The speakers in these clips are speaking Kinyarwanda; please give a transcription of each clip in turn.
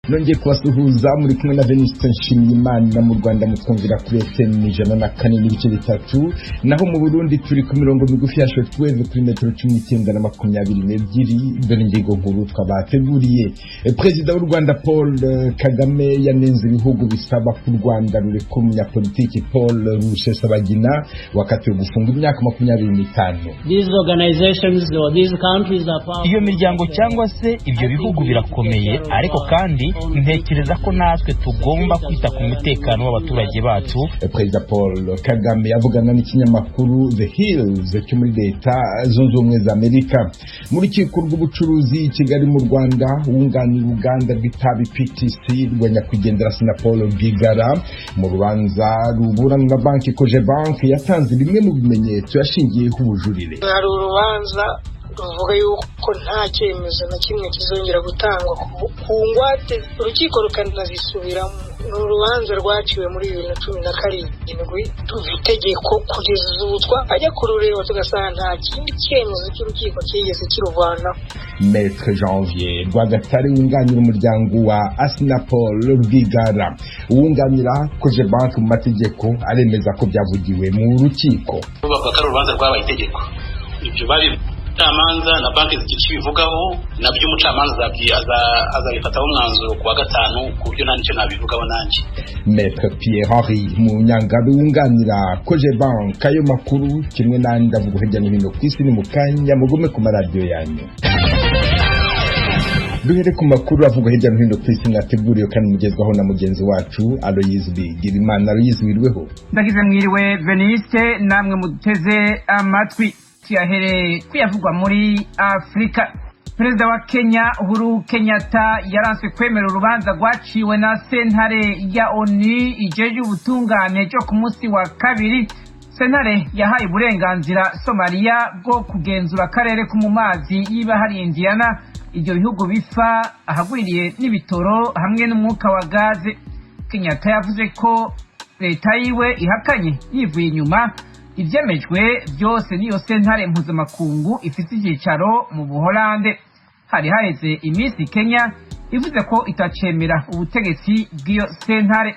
Nongeye kubasuhuza muri kumwe na Venuste Nshimiyimana mu Rwanda mutwumvira kuri FM 104.3 naho mu Burundi turi ku mirongo migufi ya shortwave kuri metero 19 na 22 dore ingingo nkuru twabateguriye. Perezida w'u Rwanda Paul Kagame yanenze ibihugu bisaba ku Rwanda rureka umunyapolitiki Paul Rusesabagina wakatiwe gufunga imyaka 25. These organizations or these countries are powerful. Iyo miryango cyangwa se ibyo bihugu birakomeye, ariko kandi ntekereza ko natwe tugomba kwita ku mutekano w'abaturage bacu. Perezida Paul Kagame yavugana n'ikinyamakuru The Hills cyo muri Leta Zunze Ubumwe za Amerika. Muri rukiko rw'ubucuruzi i Kigali mu Rwanda, wunganira Uganda rw'itabi PTC rwa nyakwigendera Paul Rwigara mu rubanza ruburana na banki Cogebanque yatanze bimwe mu bimenyetso yashingiyeho ubujurire. Hari urubanza ruvuga yuko nta cyemezo na kimwe kizongera gutangwa ku ngwate, urukiko rukanazisubiramo. Ni urubanza rwaciwe muri 2017 itegeko kugeza ubu twajya kurureba tugasanga nta kindi cyemezo cy'urukiko kigeze kiruvanaho. Maître Janvier Rwagatare wunganira umuryango wa Paul Rwigara wunganira Cogebanque mu mategeko aremeza ko byavugiwe mu rukiko. Bavuga ko urubanza rwabaye itegeko, ibyo bari umucamanza na banki zikibivugaho nabyo umucamanza azabifataho umwanzuro kuwa gatanu ku buryo nta nicyo nabivugaho nanjye. Maître Pierre Henri Munyangabe wunganira Cogebanque ayo makuru kimwe n'andi avuga hirya no hino ku isi ni mu kanya mugume ku maradiyo yanyu. Duhere ku makuru avuga hirya no hino ku isi nateguriye kandi mugezwaho na mugenzi wacu Aloyize Bigirimana. Aloyize wirweho. Ndagize mwiriwe Veniste, namwe muteze amatwi. Tuyahere kuyavugwa muri Afrika. Perezida wa Kenya Uhuru Kenyatta yaranse kwemera urubanza rwaciwe na sentare ya ONU ijeje ubutungane cyo ku munsi wa kabiri. Sentare yahaye uburenganzira Somalia bwo kugenzura akarere ko mu mazi y'ibahari Indiana, ibyo bihugu bifa ahagwiriye n'ibitoro hamwe n'umwuka wa gaze. Kenyatta yavuze ko leta yiwe ihakanye yivuye inyuma ivyemejwe byose niyo sentare mpuzamakungu ifite icyicaro mu Buholande. Hari haheze iminsi Kenya ivuze ko itacemera ubutegetsi bw'iyo sentare.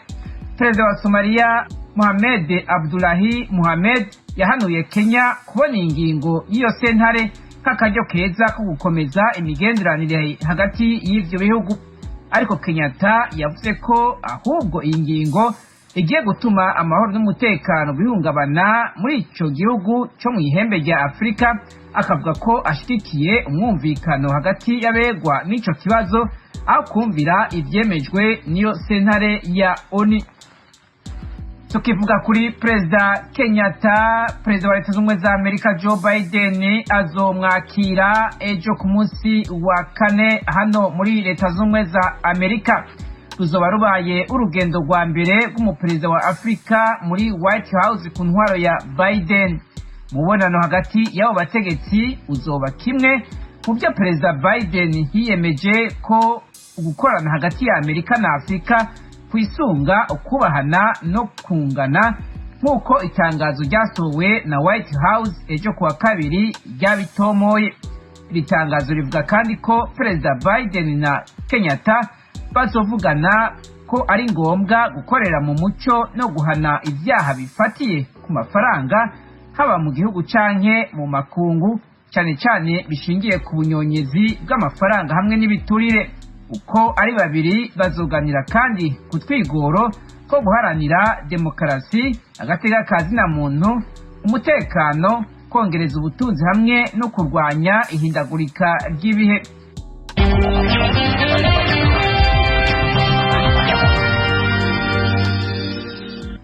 Perezida wa Somalia Mohamed Abdullahi Mohamed yahanuye Kenya kubona ingingo y'iyo sentare k'akaryo keza ko gukomeza imigenderanire hagati y'ivyo bihugu, ariko Kenyatta yavuze ko ahubwo iyi ngingo igiye gutuma amahoro n'umutekano bihungabana muri ico gihugu cyo mu ihembe rya Afrika. Akavuga ko ashigikiye umwumvikano hagati y'abegwa n'ico kibazo aho kumvira ivyemejwe niyo sentare ya ONU. Tukivuga kuri Perezida Kenyatta, Perezida wa Leta Zunze Ubumwe za Amerika Joe Biden azomwakira ejo ku munsi wa kane hano muri Leta Zunze Ubumwe za Amerika. Ruzoba rubaye urugendo rwa mbere rw'umuperezida wa Afrika muri White House ku ntwaro ya Biden. Mubonano hagati y'abo bategetsi uzoba kimwe mu byo Perezida Biden yiyemeje ko gukorana hagati ya Amerika na Afrika kwisunga ukubahana no kungana, nk'uko itangazo ryasohowe na White House ejo kuwa kabiri ryabitomoye. Iri tangazo rivuga kandi ko Perezida Biden na Kenyatta bazovugana ko ari ngombwa gukorera mu muco no guhana ibyaha bifatiye ku mafaranga haba mu gihugu canke mu makungu, cyane cyane bishingiye ku bunyonyezi bw'amafaranga hamwe n'ibiturire. Uko ari babiri bazoganira kandi ku twigoro ko guharanira demokarasi, agateka kazina muntu, umutekano, kongereza ubutunzi hamwe no kurwanya ihindagurika ry'ibihe.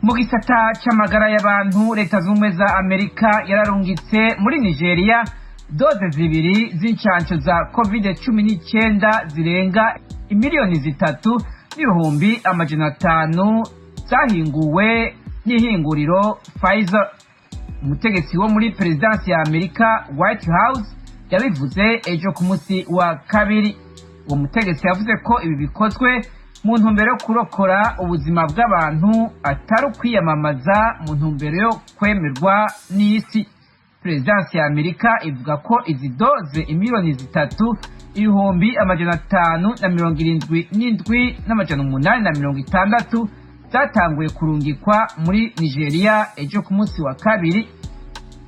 Mu gisata c'amagara y'abantu, Leta Zunze Ubumwe za Amerika yararungitse muri Nigeria doze zibiri z'incanco za COVID-19 zirenga imiliyoni 3,500,000 zahinguwe n'ihinguriro Pfizer. Umutegetsi wo muri Perezidansi ya Amerika White House yabivuze ejo ku munsi wa kabiri. Uwo mutegetsi yavuze ko ibi bikozwe mu ntumbero yo kurokora ubuzima bw'abantu atari ukwiyamamaza mu ntumbero yo kwemerwa n'isi. Perezidansi ya Amerika ivuga ko izi doze imiliyoni 3,577,860 zatanguye kurungikwa muri Nigeria ejo ku munsi wa kabiri.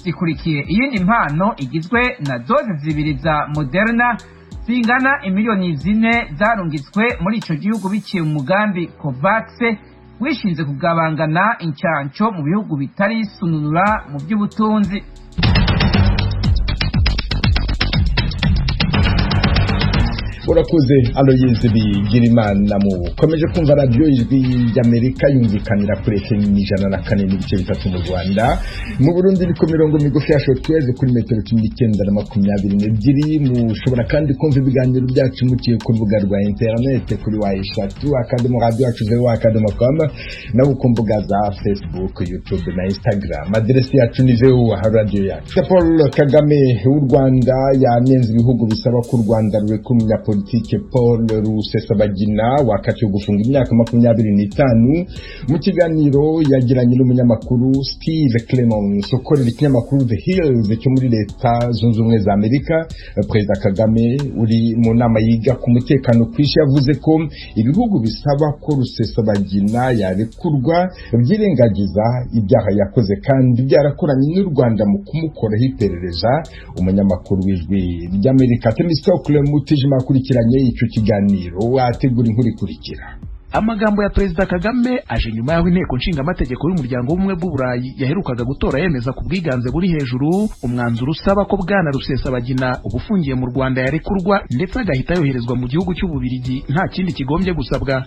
Zikurikiye iyindi mpano igizwe na doze 2 za Moderna zingana imiliyoni 4 zarungitswe muri ico gihugu biciye mu mugambi COVAX wishinze kugabangana incanco mu bihugu bitari sununura mu by'ubutunzi. urakoze Aloyizi Bigirimana. Mukomeje kumva radiyo ijwi y'Amerika yumvikanira kuri FM 104.3 mu Rwanda. Mu Burundi ni ku mirongo migufi ya shortwave kuri metero 1922. Mushobora kandi kumva ibiganiro byacu muciye ku rubuga rwa internet kuri wa@radio.com na ku mbuga za Facebook, YouTube na Instagram. Aderesi yacu ni radio yacu. Paul Kagame w'u Rwanda yanenze ibihugu bisaba ko u Rwanda rurekumya politike Paul Rusesabagina wakatiwe gufunga imyaka 25 mu kiganiro yagiranye n'umunyamakuru Steve Clemons ukorera ikinyamakuru The Hills cyo muri Leta Zunze Ubumwe za Amerika. Perezida Kagame uri mu nama yiga ku mutekano kw'isi yavuze ko ibihugu bisaba ko Rusesabagina yarekurwa byirengagiza ibyaha yakoze kandi byarakoranye n'u Rwanda mu kumukoraho iperereza. Umunyamakuru w'ijwi ry'Amerika Temistocle Mutijima kurikiranye icyo kiganiro wategura inkuru ikurikira. Amagambo ya Perezida Kagame aje nyuma y'aho inteko nshinga amategeko y'umuryango w'ubumwe bw'Uburayi yaherukaga gutora yemeza ku bwiganze buri hejuru umwanzuro usaba ko Bwana Rusesabagina ubufungiye mu Rwanda yarekurwa ndetse agahita yoherezwa mu gihugu cy'Ububirigi nta kindi kigombye gusabwa.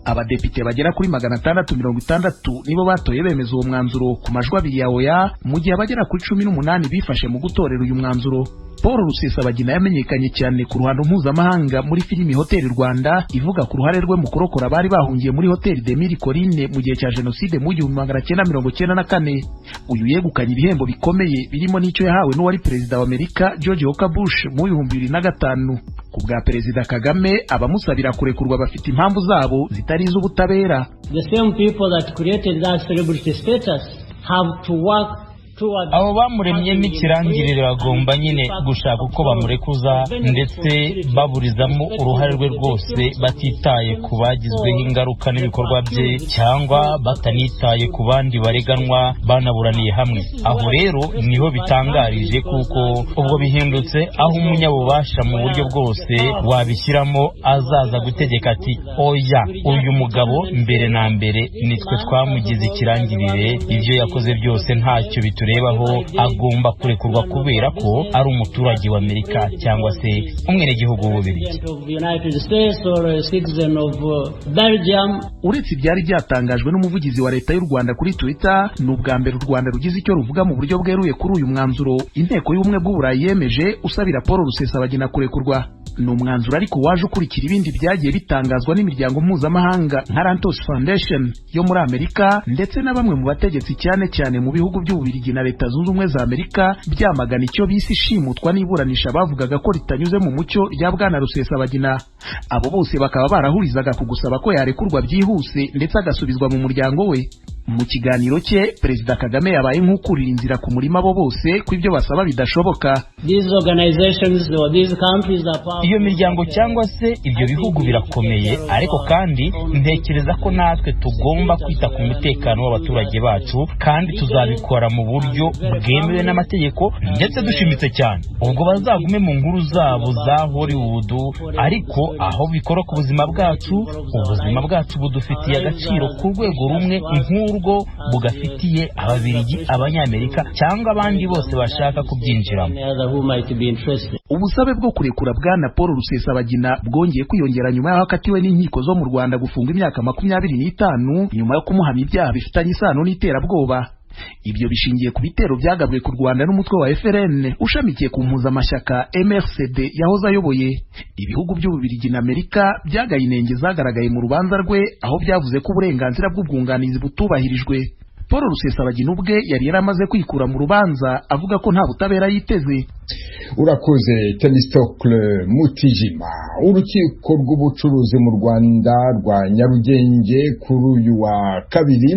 Abadepite bagera kuri 660 nibo batoye bemeza uwo mwanzuro ku majwi abiri ya oya, mu gihe abagera kuri 18 bifashe mu gutorera uyu mwanzuro. Paul Rusesabagina yamenyekanye cyane ku ruhando mpuzamahanga muri filimi Hoteli Rwanda ivuga ku ruhare rwe mu kurokora bari bahungiye muri Hoteli de Mille Collines mu gihe cya Jenoside mu 1994. Uyu yegukanye ibihembo bikomeye birimo n'icyo yahawe n'uwari perezida wa Amerika George Walker Bush mu 2005. Ku bwa Perezida Kagame abamusabira kurekurwa bafite impamvu zabo zitari iz'ubutabera. The same people that created that celebrity status have to work. Abo bamuremye n'ikirangirire bagomba nyine gushaka uko bamurekuza ndetse baburizamo uruhare rwe rwose batitaye ku bagizweho ingaruka n'ibikorwa bye cyangwa batanitaye ku bandi bareganwa banaburaniye hamwe. Aho rero niho bitangarije kuko ubwo bihindutse aho umunyabubasha mu buryo bwose wabishyiramo azaza gutegeka ati oya uyu mugabo mbere na mbere nitwe twamugize ikirangirire, ibyo yakoze byose ntacyo biture rebaho agomba kurekurwa kubera ko ari umuturage wa Amerika cyangwa se umwenegihugu w'Ububirigi. Uretse ibyari byatangajwe n'umuvugizi wa leta y'u Rwanda kuri Twitter, n'ubwa mbere u Rwanda rugize icyo ruvuga mu buryo bweruye kuri uyu mwanzuro inteko y'ubumwe bw'Uburayi yemeje usabira Paul Rusesabagina kurekurwa. Ni umwanzuro ariko waje ukurikira ibindi byagiye bitangazwa n'imiryango mpuzamahanga nka Rantos Foundation yo muri Amerika ndetse na bamwe mu bategetsi cyane mu bihugu by'Ububirigi na Leta Zunze Ubumwe za Amerika byamagana icyo bisi shimutwa n'iburanisha bavugaga ko ritanyuze mu mucyo rya Bwana Rusesabagina. Abo bose bakaba barahurizaga ku gusaba ko yarekurwa byihuse ndetse agasubizwa mu muryango we. Mu kiganiro cye Perezida Kagame yabaye nk'ukurira inzira ku murima abo bose ko ibyo basaba bidashoboka. Iyo miryango cyangwa se ibyo bihugu birakomeye, ariko kandi ntekereza ko natwe tugomba kwita ku mutekano w'abaturage bacu kandi tuzabikora mu buryo bwemewe n'amategeko ndetse dushimitse cyane. Ubwo bazagume mu nkuru zabo za Hollywood, ariko aho bikora ku buzima bwacu, ubuzima bwacu budufitiye agaciro ku rwego rumwe nk'urwo bugafitiye Ababiligi, Abanyamerika cyangwa abandi bose bashaka kubyinjiramo. Ubusabe bwo kurekura Bwana Paul Rusesabagina bwongeye kwiyongera nyuma y'aho akatiwe n'inkiko zo mu Rwanda gufunga imyaka 25 nyuma yo kumuhamya ibyaha bifitanye isano n'iterabwoba. Ibyo bishingiye ku bitero byagabwe ku Rwanda n'umutwe wa FRN ushamikiye ku mpuzamashyaka MRCD yahoze ayoboye. Ibihugu by'Ububirigi na Amerika byagaye inenge zagaragaye mu rubanza rwe aho byavuze ko uburenganzira bw'ubwunganizi butubahirijwe. Paul Rusesabagina ubwe yari yaramaze kwikura mu rubanza avuga ko nta butabera yiteze. urakoze Temistokle Mutijima. Urukiko rw'ubucuruzi mu Rwanda rwa Nyarugenge kuri uyu wa kabiri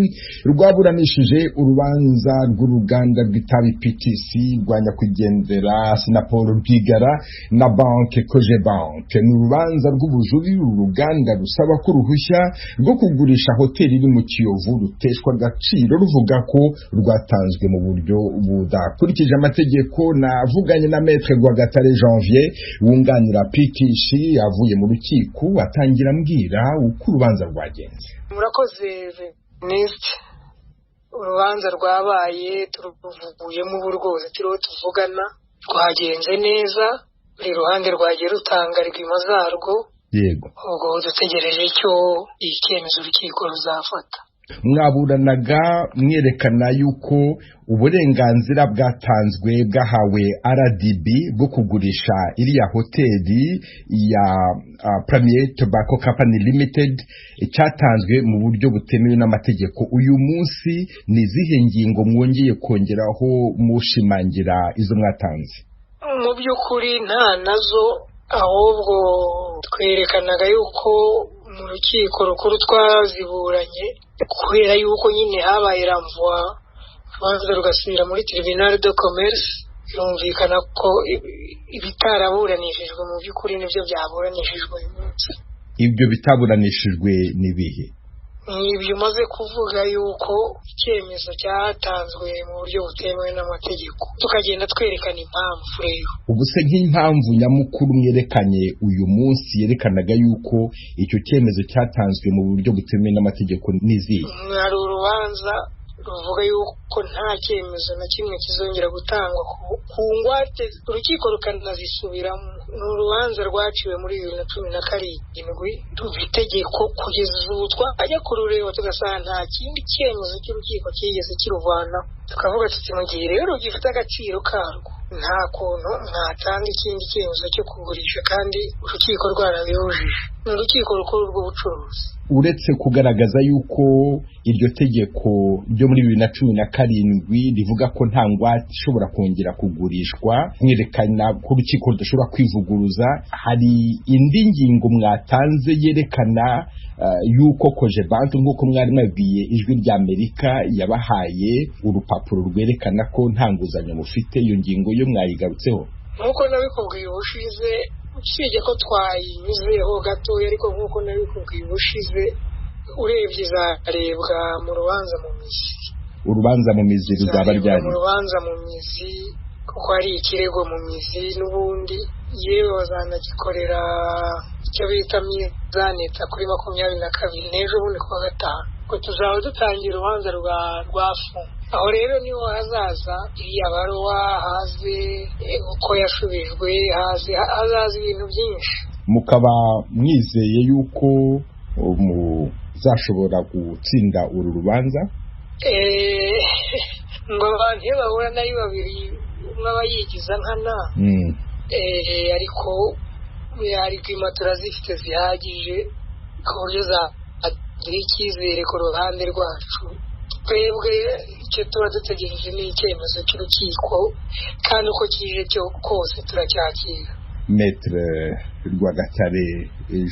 rwaburanishije urubanza rw'uruganda rw'itabi PTC rwa nyakwigendera Sinapol Rwigara na banke Cogebanque. Ni urubanza rw'ubujurire uruganda rusaba ko uruhushya rwo kugurisha hoteli iri mu Kiyovu ruteshwa agaciro ruvuga ko rwatanzwe mu buryo budakurikije amategeko. Navuganye na Maître Rwagatare Janvier wunganira PTC avuye mu rukiko atangira ambwira uko urubanza rwagenze. Murakoze Veniste, urubanza rwabaye turuvuyemo uburwoze turiho tuvugana rwagenze neza, buri ruhande rwagiye rutanga rigima zarwo. Yego, ubwo dutegereje icyo icyemezo urukiko ruzafata. Mwaburanaga mwerekana yuko uburenganzira bwatanzwe bwahawe RDB bwo kugurisha iriya hoteli ya Premier Tobacco Company Limited cyatanzwe mu buryo butemewe n'amategeko. Uyu munsi ni izihe ngingo mwongeye kongeraho mushimangira izo mwatanze? Mu by'ukuri nta nazo, ahubwo twerekanaga yuko mu rukiko rukuru twaziburanye kubera yuko nyine habaye ramvwa urubanza rugasubira muri Tribunal de Commerce. Yumvikana ko ibitaraburanishijwe mu by'ukuri nibyo byaburanishijwe uyu munsi. Ibyo bitaburanishijwe ni bihe? Ibyo umaze kuvuga yuko icyemezo cyatanzwe mu buryo butemewe n'amategeko, tukagenda twerekana impamvu. Rero ubu se nk'impamvu nyamukuru mwerekanye uyu munsi yerekanaga yuko icyo cyemezo cyatanzwe mu buryo butemewe n'amategeko n'izihe? Hari urubanza ruvuga yuko nta cyemezo na kimwe kizongera gutangwa ku ngwate, urukiko rukanazisubiramo. Ni urubanza rwaciwe muri 2017 ruva itegeko kugeza ubu twajya kurureba tugasanga nta kindi cyemezo cy'urukiko kigeze kiruvana. Tukavuga tuti mu gihe rero gifite agaciro karwo nta kuntu mwatanga ikindi cyemezo cyo kugurisha kandi urukiko rwarabihujije. Ni urukiko rukuru rw'ubucuruzi. Uretse kugaragaza yuko iryo tegeko ryo muri 2017 rivuga ko nta ngwate ishobora kongera kugurishwa, mwerekana ko urukiko rudashobora kwivuguruza, hari indi ngingo mwatanze yerekana yuko Cogebanque nk'uko mwari mwabwiye Ijwi ry'Amerika yabahaye urupapuro rwerekana ko nta nguzanyo mufite. Iyo ngingo yo mwayigarutseho? Nk'uko nabikubwiye ubushize, usibye ko twayinyuzeho gatoya, ariko nk'uko nabikubwiye ubushize urebye izarebwa mu rubanza mu mizi. Urubanza mu mizi ruzaba ryari? Mu rubanza mu mizi kuko hari ikirego mu mizi n'ubundi, yewe bazanagikorera icyo bita mizaneta kuri 22 n'ejo bundi kuwa gatanu, ko tuzaba dutangira urubanza rwafu. Aho rero niho hazaza iriya baruwa, haze uko yashubijwe, hazaza ibintu byinshi. Mukaba mwizeye yuko muzashobora gutsinda uru rubanza? Ngo abantu iyo bahura nayo babiri umwe aba yigiza nkana, ariko yarigwima turazifite zihagije ku buryo zagira icyizere ku ruhande rwacu. Twebwe icyo tuba dutegereje ni icyemezo cy'urukiko, kandi uko kije cyo kose turacyakira. Maître Rwagatare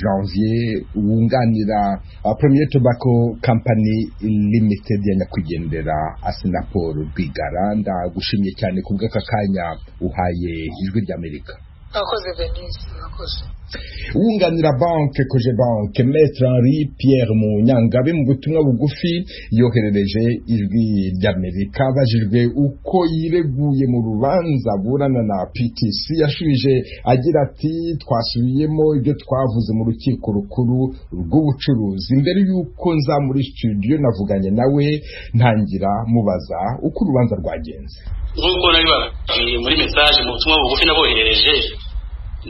Janvier wunganira Premier Tobacco Company Limited ya nyakwigendera Sinapol Rwigara, ndagushimye cyane kubw'aka kanya uhaye Ijwi ry'Amerika. Akoze Venise, akoze. Wunganira banke Cogebanque Maître Henri Pierre Munyangabe mu butumwa bugufi yoherereje Ijwi ry'Amerika abajijwe uko yireguye mu rubanza burana na PTC, yashubije agira ati twasubiyemo ibyo twavuze mu rukiko rukuru rw'ubucuruzi. Mbere y'uko nza muri studio navuganye nawe ntangira mubaza uko urubanza rwagenze. Nk'uko nabibabwiye muri message mu butumwa bugufi naboherereje,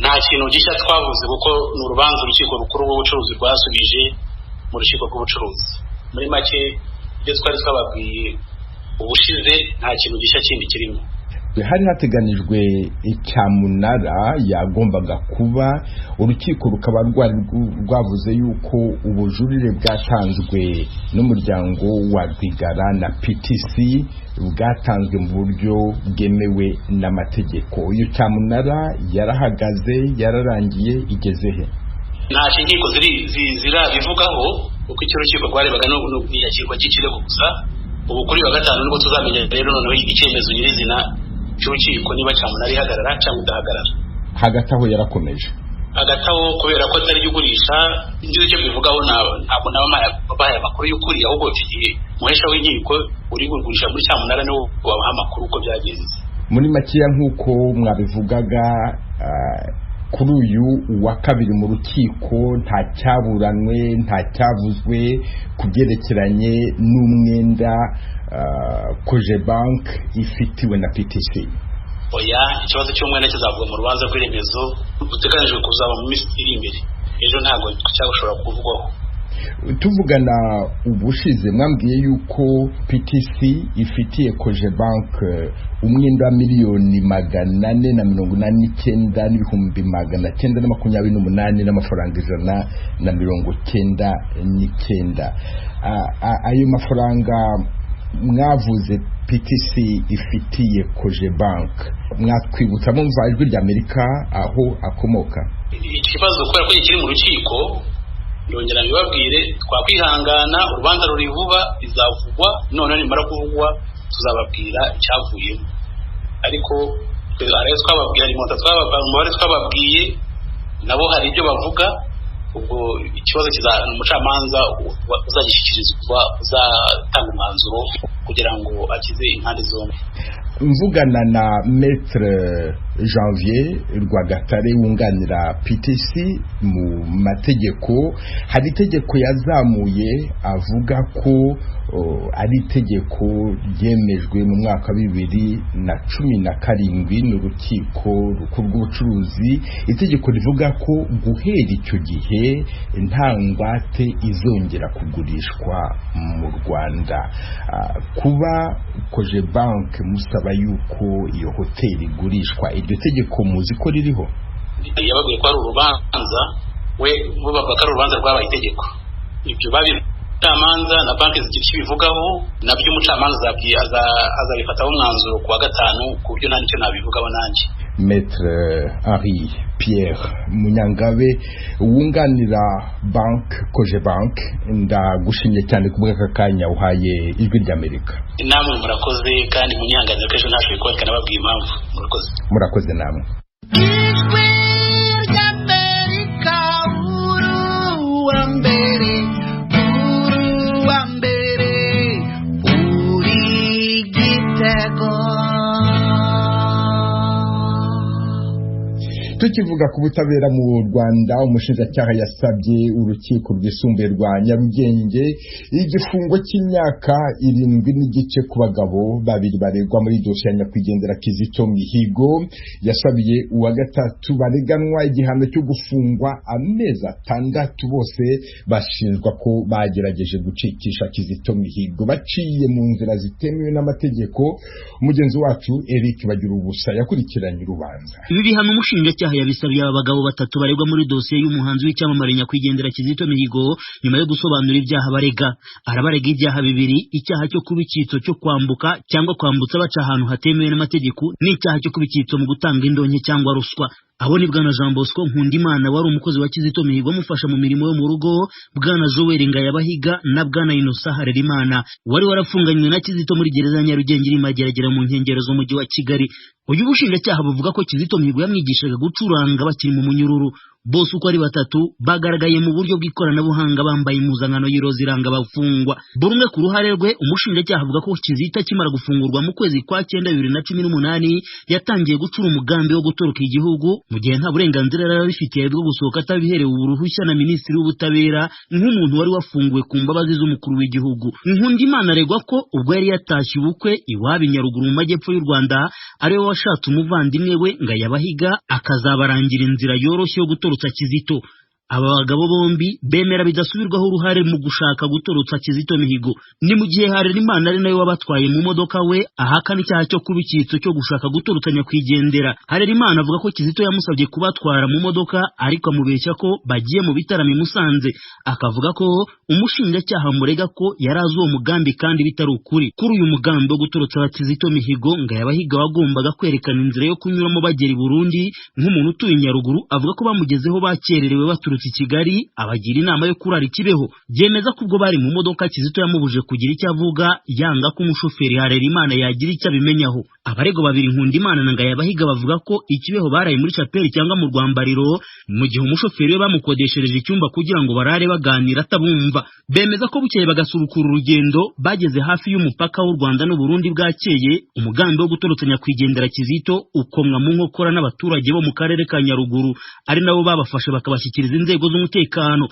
nta kintu gishya twavuze kuko ni urubanza urukiko rukuru rw'ubucuruzi rwasubije mu rukiko rw'ubucuruzi. Muri make ibyo twari twababwiye ubushize nta kintu gishya kindi kirimo. hari hateganijwe icyamunara yagombaga kuba, urukiko rukaba rwavuze yuko ubujurire bwatanzwe n'umuryango wa Rwigara na PTC bwatanzwe mu buryo bwemewe n'amategeko. Iyo cyamunara yarahagaze, yararangiye, igeze he? Nta shingiro zirabivugaho kuko icyo rukiko rwarebaga n'iyakirwa ry'ikirego gusa. Ubu kuri wa gatanu nibwo tuzamenya rero noneho icyemezo nyirizina cy'urukiko niba cyamunara ihagarara cyangwa idahagarara. Hagati aho yarakomeje, hagati aho kubera ko atari yugurisha ingize icyo bivugaho ntabwo nabahaye amakuru y'ukuri, ahubwo igihe muhesha w'inkiko uri kugurisha muri cyamunara niwo wabaha amakuru uko byagenze. Muri makeya nk'uko mwabivugaga, kuri uyu wa kabiri mu rukiko nta cyaburanwe, nta cyavuzwe ku byerekeranye n'umwenda Cogebanque ifitiwe na PTC. Oya, ikibazo cy'umwenda kizavuga mu rubanza rw'iremezo ruteganijwe kuzaba mu minsi iri imbere. Ejo ntabwo cyashobora kuvugwaho. Tuvugana ubushize mwambwiye yuko PTC ifitiye Cogebanque umwenda wa miliyoni 489,928 n'amafaranga 199. Ayo mafaranga mwavuze PTC ifitiye Cogebanque, mwatwibutsa mumva ijwi ry'Amerika aho akomoka? Ikibazo kubera ko kiri mu rukiko, yongera bibabwire, twakwihangana, urubanza ruri vuba, bizavugwa, none nimara kuvugwa tuzababwira icyavuyemo. Ariko twababwira twababwiye nabo hari ibyo bavuga, ubwo ikibazo umucamanza uzagishyikirizwa uzatanga umwanzuro kugira ngo akize impande zombi. Mvugana na Maître Janvier Rwagatare wunganira PTC mu mategeko, hari itegeko yazamuye avuga ko ari itegeko ryemejwe mu mwaka 2017 n'urukiko rukuru rw'ubucuruzi, itegeko rivuga ko guhera icyo gihe nta ngwate izongera kugurishwa mu Rwanda. Kuba Cogebanque musaba yuko iyo hoteli igurishwa, iryo tegeko muzi ko ririho? Yababwiye ko ari urubanza, we bavuga ko ari urubanza rwabaye itegeko. Ibyo babicamanza na banki zigira bivugaho, nabyo umucamanza azabifataho umwanzuro ku wa gatanu, ku buryo nta nicyo nabivugaho nanjye. Maître Henri Pierre Munyangabe wunganira banki Cogebanque, ndagushimye cyane ku bw'aka kanya uhaye ijwi ry'Amerika. Namwe murakoze, kandi munyihanganira ko ejo ntashoboye kuboneka, nababwiye impamvu. Murakoze namwe. Ijwi ry'Amerika, uruwa mbere, uri Gitego. Tukivuga ku butabera mu Rwanda, umushinjacyaha yasabye urukiko rwisumbuye rwa Nyarugenge igifungo cy'imyaka 7 n'igice ku bagabo babiri baregwa muri dosiye ya nyakwigendera Kizito Mihigo. Yasabiye uwa gatatu bareganwa igihano cyo gufungwa amezi 6, bose bashinjwa ko bagerageje gucikisha Kizito Mihigo baciye mu nzira zitemewe n'amategeko. Umugenzi wacu Eric Bagirubusa yakurikiranye urubanza. Ibi bihano umushinjacyaha yabisabiye aba bagabo batatu baregwa muri dosiye y'umuhanzi w'icyamamare nyakwigendera Kizito Mihigo nyuma yo gusobanura ibyaha barega. Arabarega ibyaha bibiri: icyaha cyo kuba icyitso cyo kwambuka cyangwa kwambutsa baca ahantu hatemewe n'amategeko, n'icyaha cyo kuba icyitso mu gutanga indonke cyangwa ruswa. Abo ni Bwana Jean Bosco Nkundimana wari umukozi wa Kizito Mihigo amufasha mu mirimo yo mu rugo, Bwana Joel Ngayabahiga na Bwana Innocent Harerimana wari warafunganywe na Kizito muri gereza ya Nyarugenge iri Mageragere mu nkengero z'umujyi wa Kigali. Uyu bushinjacyaha buvuga ko Kizito Mihigo yamwigishaga gucuranga bakiri mu munyururu. Bose uko ari batatu bagaragaye mu buryo bw'ikoranabuhanga bambaye impuzankano y'iroza iranga abafungwa. Buri umwe ku ruhare rwe, umushinjacyaha avuga ko Kizito akimara gufungurwa mu kwezi kwa 9 2018 yatangiye gucura umugambi wo gutoroka igihugu mu gihe nta burenganzira yari abifitiye bwo gusohoka atabiherewe uruhushya na Minisitiri w'Ubutabera nk'umuntu wari wafunguwe ku mbabazi z'umukuru w'igihugu. Nkundimana aregwa ko ubwo yari yatashye ubukwe iwabo Nyaruguru mu majyepfo y'u Rwanda ariwe washatse umuvandimwe we Ngayabahiga akazabarangira inzira yoroshye yo gutorotsa Kizito. aba bagabo bombi bemera bidasubirwaho uruhare mu gushaka gutorotsa Kizito Mihigo. Ni mu gihe Harerimana ari nawe wabatwaye mu modoka we ahakana icyaha cyo kuba icyitso cyo gushaka gutorotsa nyakwigendera. Harerimana avuga ko Kizito yamusabye kubatwara mu modoka ariko amubeshya ko bagiye mu bitaramo i Musanze, akavuga ko umushinjacyaha murega ko yarazi uwo mugambi kandi bitari ukuri. Kuri uyu mugambi wo gutorotsa Kizito Mihigo Ngayabahiga wagombaga kwerekana inzira yo kunyuramo bagera i Burundi nk'umuntu utuye Nyaruguru, avuga ko bamugezeho bakererewe baturutse i Kigali, abagira inama yo kurara Kibeho. Byemeza ko ubwo bari mu modoka Kizito yamubuje kugira icyo avuga, yanga ko umushoferi Harerimana yagira icyo abimenyaho. Abarego babiri Nkundimana na Ngayabahiga bavuga ko Ikibeho baraye muri chapeli cyangwa mu Rwambariro, mu gihe umushoferi we bamukodeshereje icyumba kugira ngo barare baganira atabumva. Bemeza ko bukeye bagasubukura urugendo, bageze hafi y'umupaka w'u Rwanda n'u Burundi bwakeye, umugambi wo gutorotsa nyakwigendera Kizito ukomwa mu nkokora n'abaturage bo mu karere ka Nyaruguru, ari nabo babafashe bakabashyikiriza inzego z'umutekano.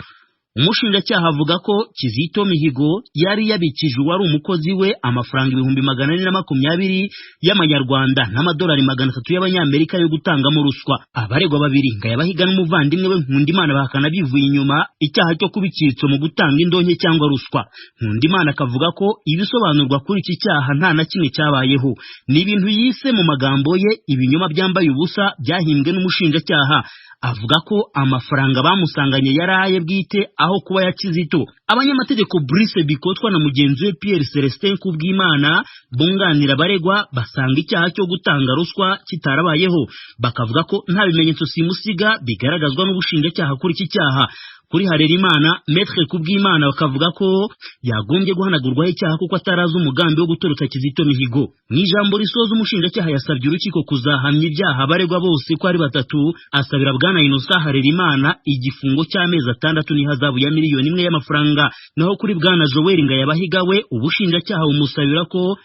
Umushinjacyaha avuga ko Kizito Mihigo yari yabikije uwari umukozi we amafaranga 420 y'amanyarwanda n'amadolari 300 y'abanyamerika yo gutangamo ruswa. Abaregwa babiri Ngayabahiga n'umuvandimwe we Nkundimana bahakana bivuye inyuma icyaha cyo kubikitso mu gutanga indonke cyangwa ruswa. Nkundimana akavuga ko ibisobanurwa kuri iki cyaha nta na kimwe cyabayeho, ni ibintu yise mu magambo ye ibinyoma byambaye ubusa byahimbwe n'umushinjacyaha. Avuga ko amafaranga bamusanganye yaraye bwite aho kuba ya Kizito. Abanyamategeko Brice Bikotwa na mugenzi we Pierre Celestin Kubwimana bunganira baregwa basanga icyaha cyo gutanga ruswa kitarabayeho, bakavuga ko nta bimenyetso simusiga bigaragazwa n'ubushinjacyaha kuri iki cyaha. Kuri Harerimana, Maître Kubwimana bakavuga ko yagombye guhanagurwaho icyaha kuko atarazi umugambi wo gutorotsa Kizito Mihigo. Mu ijambo risoza umushinjacyaha yasabye urukiko kuzahamya ibyaha abaregwa bose ko ari batatu, asabira Bwana Innocent Harerimana igifungo cy'amezi 6 n'ihazabu ya miliyoni 1 y'amafaranga. Naho kuri Bwana Joel Ngayabahiga we ubushinjacyaha umusabira ko